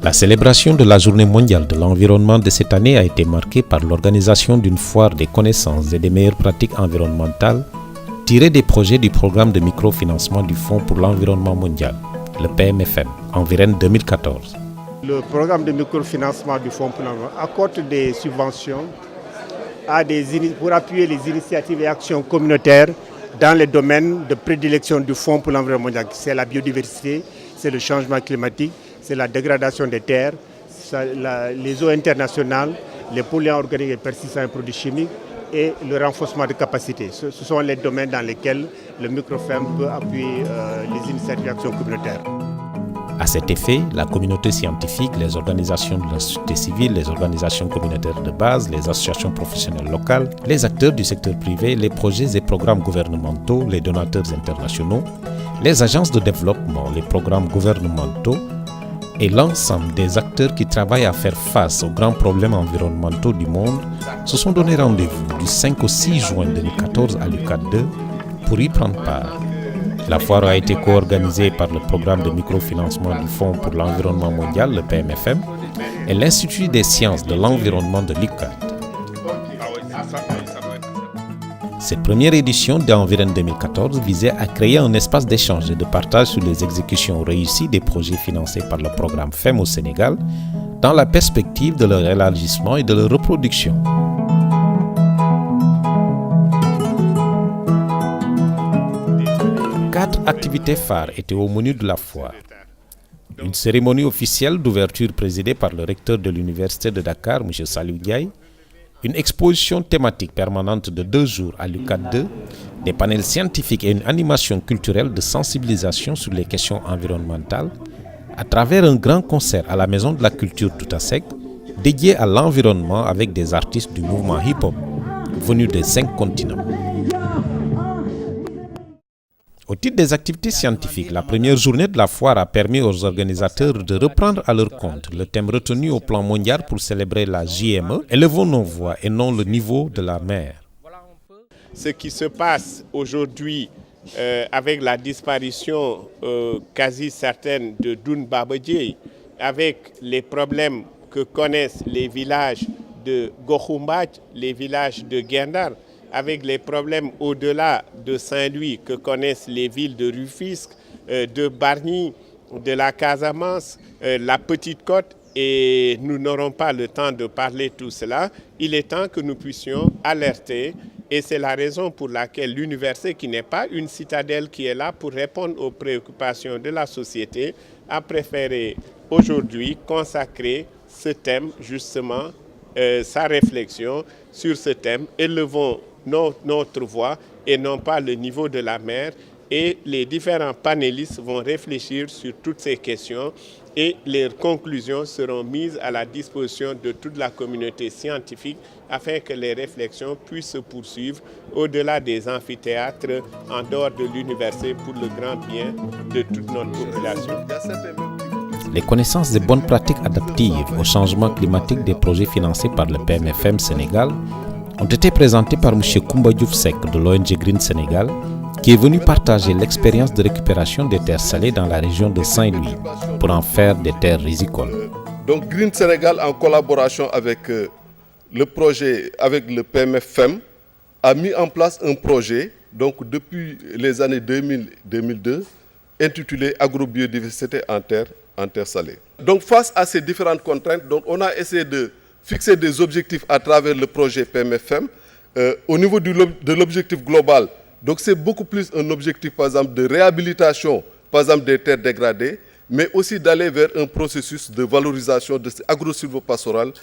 La célébration de la Journée mondiale de l'environnement de cette année a été marquée par l'organisation d'une foire des connaissances et des meilleures pratiques environnementales tirées des projets du programme de microfinancement du Fonds pour l'environnement mondial, le PMFM, Environ 2014. Le programme de microfinancement du Fonds pour l'environnement accorde des subventions pour appuyer les initiatives et actions communautaires dans les domaines de prédilection du Fonds pour l'environnement mondial. C'est la biodiversité, c'est le changement climatique, c'est la dégradation des terres, les eaux internationales, les polluants organiques et persistants et produits chimiques et le renforcement de capacités. Ce sont les domaines dans lesquels le microfinancement peut appuyer les initiatives d'action communautaire. À cet effet, la communauté scientifique, les organisations de la société civile, les organisations communautaires de base, les associations professionnelles locales, les acteurs du secteur privé, les projets et programmes gouvernementaux, les donateurs internationaux, les agences de développement, les programmes gouvernementaux, et l'ensemble des acteurs qui travaillent à faire face aux grands problèmes environnementaux du monde se sont donné rendez-vous du 5 au 6 juin 2014 à l'UCAD 2 pour y prendre part. La foire a été co-organisée par le programme de microfinancement du Fonds pour l'environnement mondial, le PMFM, et l'Institut des sciences de l'environnement de l'UCAD. Cette première édition d'Environ 2014 visait à créer un espace d'échange et de partage sur les exécutions réussies des projets financés par le programme FEM au Sénégal, dans la perspective de leur élargissement et de leur reproduction. Quatre activités phares étaient au menu de la foire. Une cérémonie officielle d'ouverture présidée par le recteur de l'Université de Dakar, M. Saliou Ndiaye, une exposition thématique permanente de 2 jours à l'UCAD 2, des panels scientifiques et une animation culturelle de sensibilisation sur les questions environnementales, à travers un grand concert à la Maison de la Culture Toutasek, dédié à l'environnement avec des artistes du mouvement hip-hop venus des 5 continents. Au titre des activités scientifiques, la première journée de la foire a permis aux organisateurs de reprendre à leur compte le thème retenu au plan mondial pour célébrer la JME, élevons nos voix et non le niveau de la mer. Ce qui se passe aujourd'hui avec la disparition quasi certaine de Doun Babadjei, avec les problèmes que connaissent les villages de Gokhoumbadj, les villages de Gendar, avec les problèmes au-delà de Saint-Louis que connaissent les villes de Rufisque, de Bargny, de la Casamance, la Petite Côte, et nous n'aurons pas le temps de parler de tout cela. Il est temps que nous puissions alerter, et c'est la raison pour laquelle l'université, qui n'est pas une citadelle qui est là pour répondre aux préoccupations de la société, a préféré aujourd'hui consacrer ce thème, justement, sa réflexion sur ce thème. Élevons notre voix et non pas le niveau de la mer, et les différents panélistes vont réfléchir sur toutes ces questions et leurs conclusions seront mises à la disposition de toute la communauté scientifique afin que les réflexions puissent se poursuivre au-delà des amphithéâtres, en dehors de l'université, pour le grand bien de toute notre population. Les connaissances et bonnes pratiques adaptives au changement climatique des projets financés par le PMFM Sénégal ont été présentées par M. Koumba Diouf Seck de l'ONG Green Sénégal, qui est venu partager l'expérience de récupération des terres salées dans la région de Saint-Louis pour en faire des terres rizicoles. Donc Green Sénégal, en collaboration avec le projet, avec le PMFM, a mis en place un projet donc depuis les années 2000-2002 intitulé Agrobiodiversité en terre salée. Donc face à ces différentes contraintes, donc, on a essayé de fixer des objectifs à travers le projet PMFM. Au niveau de l'objectif global, donc c'est beaucoup plus un objectif par exemple de réhabilitation par exemple des terres dégradées, mais aussi d'aller vers un processus de valorisation de agro-silvopastorale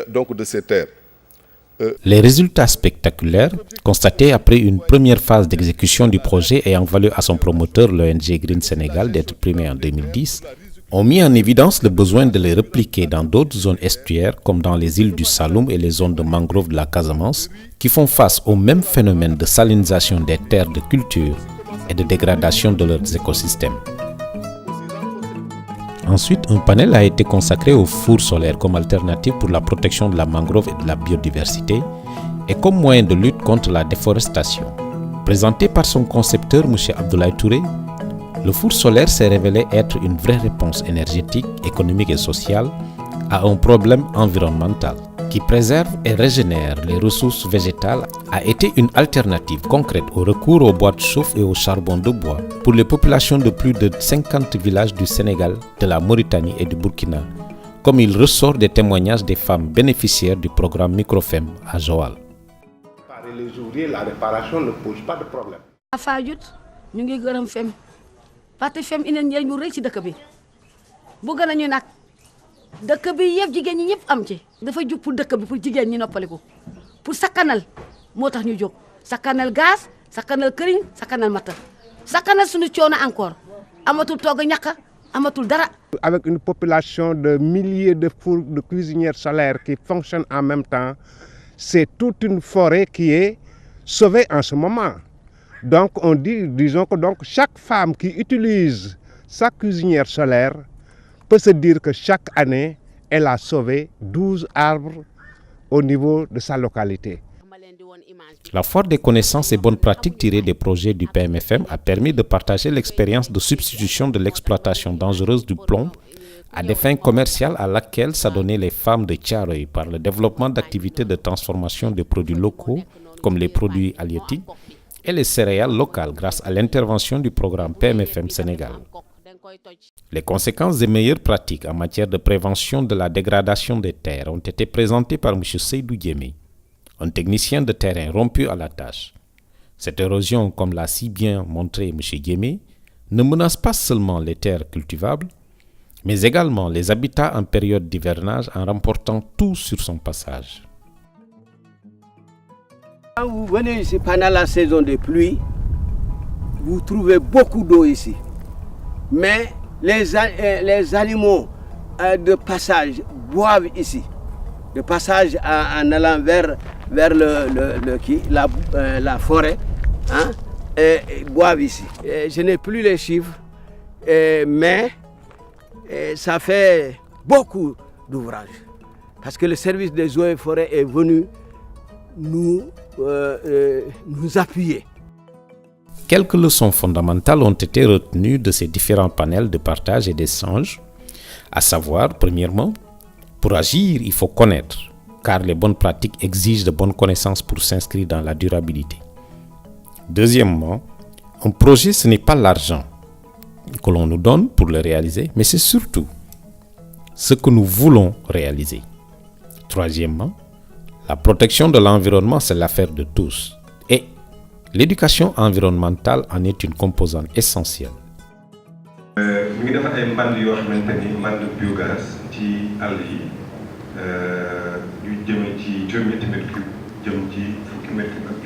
donc de ces terres. Les résultats spectaculaires constatés après une première phase d'exécution du projet ayant valu à son promoteur, l'ONG Green Sénégal, d'être primé en 2010, ont mis en évidence le besoin de les répliquer dans d'autres zones estuaires comme dans les îles du Saloum et les zones de mangrove de la Casamance qui font face au même phénomène de salinisation des terres de culture et de dégradation de leurs écosystèmes. Ensuite, un panel a été consacré aux fours solaires comme alternative pour la protection de la mangrove et de la biodiversité et comme moyen de lutte contre la déforestation. Présenté par son concepteur, M. Abdoulaye Touré, le four solaire s'est révélé être une vraie réponse énergétique, économique et sociale à un problème environnemental qui préserve et régénère les ressources végétales a été une alternative concrète au recours au bois de chauffe et au charbon de bois pour les populations de plus de 50 villages du Sénégal, de la Mauritanie et du Burkina, comme il ressort des témoignages des femmes bénéficiaires du programme Microfem à Joal. Les ouvriers, la réparation ne pose pas de problème. ñu ngi gërëm FEM parce que FEM ina njëriñ bu rëy ci dëkk bi bëgg nañu nag dëkk bi yëpp jigéen ñi ñëpp am ci dafa jug pour dëkk bi pour jigéen ñi noppaliku pour sakkanal moo tax ñu jóg sakkanal gaz sakkanal këriñ sakkanal matta sakkanal suñu coono encore amatul togg ñàkk amatul dara. Avec une population de milliers de fours de cuisinières solaires qui fonctionnent en même temps, c'est toute une forêt qui est sauvée en ce moment. Donc disons que donc chaque femme qui utilise sa cuisinière solaire peut se dire que chaque année, elle a sauvé 12 arbres au niveau de sa localité. La foire des connaissances et bonnes pratiques tirées des projets du PMFM a permis de partager l'expérience de substitution de l'exploitation dangereuse du plomb à des fins commerciales à laquelle s'adonnaient les femmes de Thiaroye par le développement d'activités de transformation des produits locaux comme les produits halieutiques et les céréales locales grâce à l'intervention du programme PMFM Sénégal. Les conséquences des meilleures pratiques en matière de prévention de la dégradation des terres ont été présentées par M. Seydou Diémé, un technicien de terrain rompu à la tâche. Cette érosion, comme l'a si bien montré M. Diémé, ne menace pas seulement les terres cultivables, mais également les habitats en période d'hivernage en remportant tout sur son passage. Quand vous venez ici pendant la saison des pluies, vous trouvez beaucoup d'eau ici. Mais les animaux de passage boivent ici. De passage en allant vers la forêt, hein, et boivent ici. Je n'ai plus les chiffres, mais ça fait beaucoup d'ouvrages. Parce que le service des eaux et forêts est venu nous appuyer. Quelques leçons fondamentales ont été retenues de ces différents panels de partage et d'échange, à savoir, premièrement, pour agir, il faut connaître, car les bonnes pratiques exigent de bonnes connaissances pour s'inscrire dans la durabilité. Deuxièmement, un projet, ce n'est pas l'argent que l'on nous donne pour le réaliser, mais c'est surtout ce que nous voulons réaliser. Troisièmement, la protection de l'environnement, c'est l'affaire de tous. Et l'éducation environnementale en est une composante essentielle. Mi ngi defar ay mbànd yoo xamante ni mbànd biogaz ci àll yi yu jëmee ci juróom-ñetti mètre cube jëm ci fukki mètre ak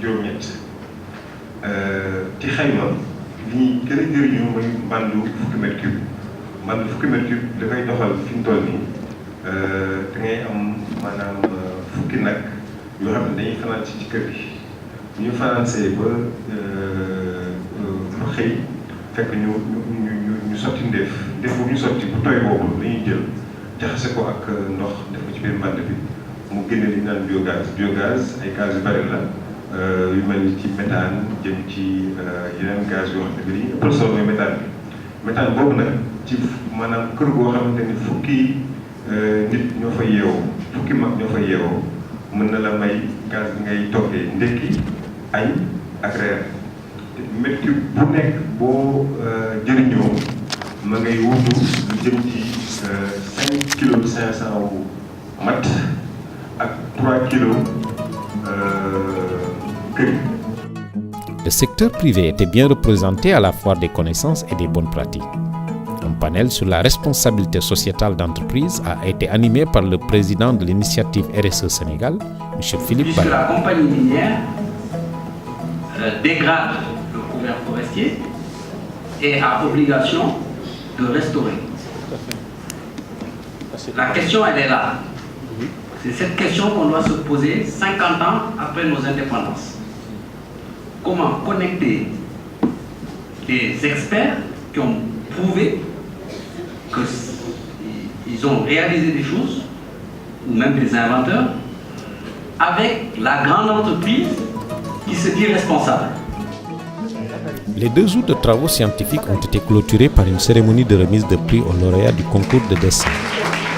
juróom-ñett ci xayma li ñuy gën a jëriñoo mooy mbàndu fukki mètre cube. Mbàndu fukki mètre cube dafay doxal fi mu toll nii da ngay am maanaam fukki nag yoo xam ne dañuy fanaan ci kër gi. Bu ñu fanaansee ba lu xëy fekk ñu sotti ndeef bu ñu sotti bu tooy boobu dañuy jël jaxase ko ak ndox def ko ci biir mbànd bi mu génne li ñu naan biogaz ay gaz yu bari la yu mel ni ci méthane jëm ci yeneen gaz yoo xam ne bi dañuy ëppal solo mooy méthane boobu nag ci maanaam kër goo xamante ni fukki nit ñoo fa yeewoo fukki mag ñoo fa yeewoo mën na la may gaz bi ngay toggee ndekki añ ak reer mètre cube bu nekk boo jëriñoo ma ngay wutu lu jëm ci 5 kilos 500 wu mat ak 3 kilos këriñ. Le secteur privé était bien représenté à la foire des connaissances et des bonnes pratiques. Un panel sur la responsabilité sociétale d'entreprise a été animé par le président de l'initiative RSE Sénégal, M. Philippe Bala. La compagnie minière dégrade le couvert forestier et a obligation de restaurer. La question, elle est là. C'est cette question qu'on doit se poser 50 ans après nos indépendances. Comment connecter des experts qui ont prouvé qu'ils ont réalisé des choses, ou même des inventeurs, avec la grande entreprise qui se dit responsable. Les 2 jours de travaux scientifiques ont été clôturés par une cérémonie de remise de prix aux lauréats du concours de dessin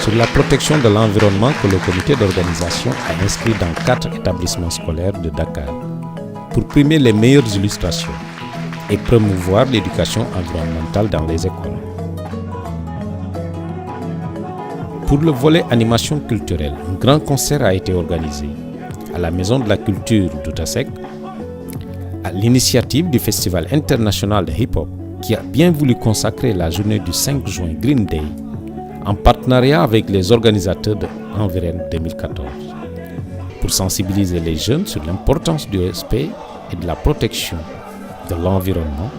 sur la protection de l'environnement que le comité d'organisation a inscrit dans 4 établissements scolaires de Dakar pour primer les meilleures illustrations et promouvoir l'éducation environnementale dans les écoles. Pour le volet animation culturelle, un grand concert a été organisé à la Maison de la Culture d'Outasek, à l'initiative du Festival international de hip-hop qui a bien voulu consacrer la journée du 5 juin Green Day en partenariat avec les organisateurs de Environ 2014 pour sensibiliser les jeunes sur l'importance du respect et de la protection de l'environnement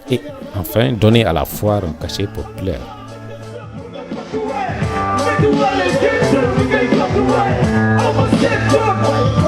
et enfin donner à la foire un cachet populaire. The way it gets to, we can go the way. Almost 10 foot.